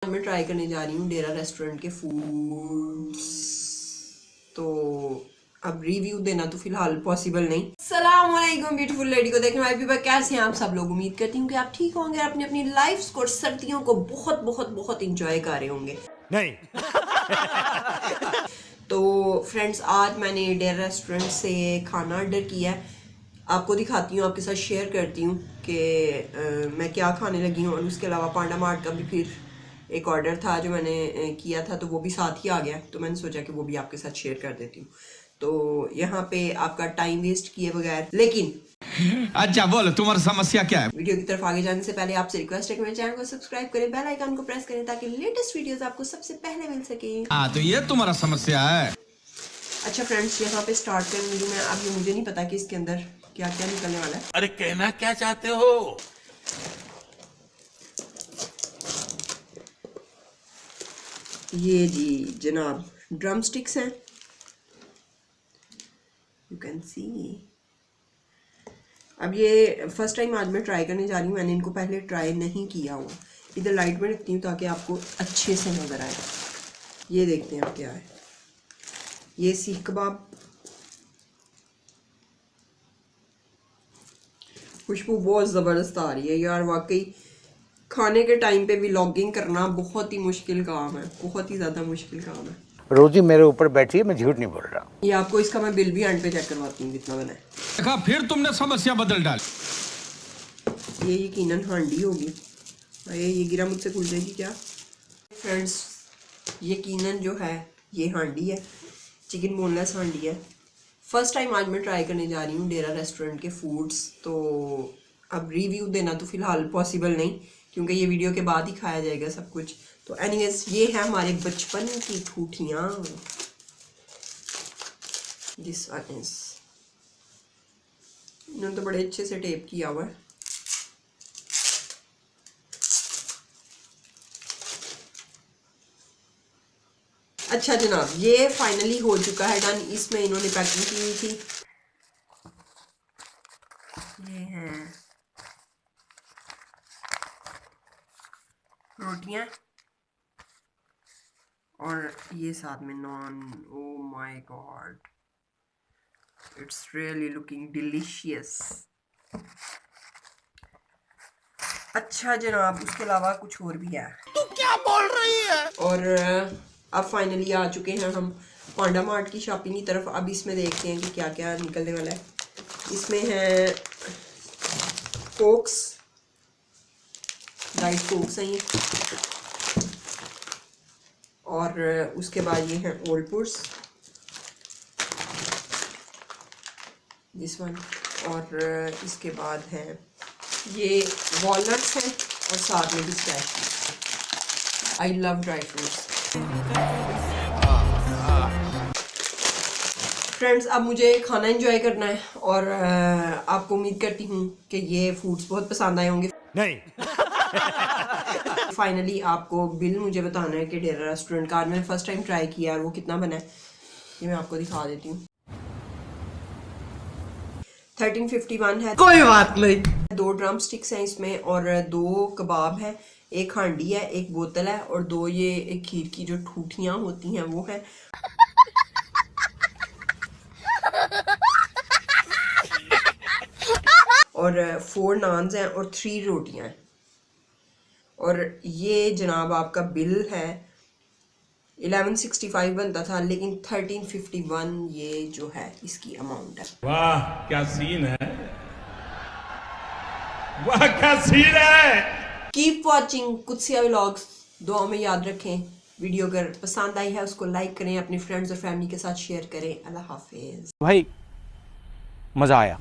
मैं ट्राई करने जा रही हूँ डेरा रेस्टोरेंट के फूड्स। तो अब रिव्यू देना तो फिलहाल पॉसिबल नहीं। अस्सलाम वालेकुम ब्यूटीफुल लेडी को देखने वाले पीपल, कैसे हैं आप सब लोग। उम्मीद करती हूँ कि आप ठीक होंगे, अपनी अपनी लाइफ को सर्दियों को बहुत बहुत बहुत इंजॉय कर रहे होंगे। नहीं तो फ्रेंड्स, आज मैंने डेरा रेस्टोरेंट से खाना ऑर्डर किया है। आपको दिखाती हूँ, आपके साथ शेयर करती हूँ कि मैं क्या खाने लगी हूँ। और उसके अलावा पांडा मार्ट का भी फिर एक ऑर्डर था जो मैंने किया था, तो वो भी साथ ही आ गया। तो मैंने सोचा कि वो भी आपके साथ शेयर कर देती हूँ। तो यहाँ पे आपका टाइम वेस्ट किए बगैर, लेकिन अच्छा बोलो तुम्हारी समस्या क्या है। वीडियो की तरफ आगे जाने से पहले आपसे रिक्वेस्ट है कि मेरे चैनल को सब्सक्राइब करें, बेल आइकन को प्रेस करें ताकि लेटेस्ट वीडियोस आपको सबसे पहले मिल सके। हाँ तो ये तुम्हारा समस्या है। अच्छा फ्रेंड्स, यहाँ पे स्टार्ट करने लगी मैं। अब ये मुझे नहीं पता कि इसके अंदर क्या क्या निकलने वाला है। अरे कहना क्या चाहते हो? ये जी जनाब ड्रम स्टिक्स हैं, यू कैन सी। अब ये फर्स्ट टाइम आज मैं ट्राई करने जा रही हूँ। मैंने इनको पहले ट्राई नहीं किया हुआ। इधर लाइट में रखती हूँ ताकि आपको अच्छे से नज़र आए। ये देखते हैं अब क्या है। ये सीख कबाब, खुशबू बहुत ज़बरदस्त आ रही है यार। वाकई खाने के टाइम पे व्लॉगिंग करना बहुत ही मुश्किल काम है, बहुत ही ज़्यादा मुश्किल काम है। रोजी मेरे ऊपर बैठी है, मैं झूठ नहीं बोल रहा। ये आपको इसका मैं बिल भी एंड पे चेक करवाती हूँ कितना बना है। देखा फिर तुमने समस्या बदल डाली। ये यकीनन हांडी होगी। ये गिरा मुझसे खुल जाएगी क्या। फ्रेंड्स, यकीनन जो है ये हांडी है, चिकन बोनलेस हांडी है। फर्स्ट टाइम आज मैं ट्राई करने जा रही हूँ डेरा रेस्टोरेंट के फूड्स। तो अब रिव्यू देना तो फिलहाल पॉसिबल नहीं, क्योंकि ये वीडियो के बाद ही खाया जाएगा सब कुछ। तो एनीवेज, ये है हमारे बचपन की ठूठियाँ। दिस वन इज, इन्होंने तो बड़े अच्छे से टेप किया हुआ है। अच्छा जनाब, ये फाइनली हो चुका है डन। इसमें इन्होंने पैकिंग की हुई थी। ये हैं रोटियां और ये साथ में non. Oh my God, it's really looking delicious. अच्छा जनाब, उसके अलावा कुछ और भी है। तू क्या बोल रही है? और अब फाइनली आ चुके हैं हम पांडा मार्ट की शॉपिंग की तरफ। अब इसमें देखते हैं कि क्या क्या निकलने वाला है। इसमें है कोक्स, डाइट कोक्स हैं ये। और उसके बाद ये हैं ओल्डपुर्स, दिस वन। और इसके बाद है ये वॉलनट्स हैं और साथ में pistachio. I love dry fruits. Friends, अब मुझे खाना एंजॉय करना है और आपको उम्मीद करती हूँ कि ये फूड्स बहुत पसंद आए होंगे। नहीं फाइनली आपको बिल मुझे बताना है कि डेरा रेस्टोरेंट का मैंने फर्स्ट टाइम ट्राई किया और वो कितना बना है, ये मैं आपको दिखा देती हूँ। 1351 है। कोई बात नहीं। 2 ड्रम स्टिक्स हैं इसमें और 2 कबाब है, एक हांडी है, एक बोतल है और 2 ये एक खीर की जो ठूठियाँ होती हैं वो है। और 4 नान्स हैं और 3 रोटियां हैं। और ये जनाब आपका बिल है। 1165 बनता था, लेकिन 1351 ये जो है इसकी अमाउंट है। वाह क्या सीन है, वाह क्या सीन है। Keep watching कुत्सिया vlogs. दुआ में याद रखें। वीडियो अगर पसंद आई है उसको लाइक करें, अपने फ्रेंड्स और फैमिली के साथ शेयर करें। अल्लाह हाफिज। भाई मजा आया।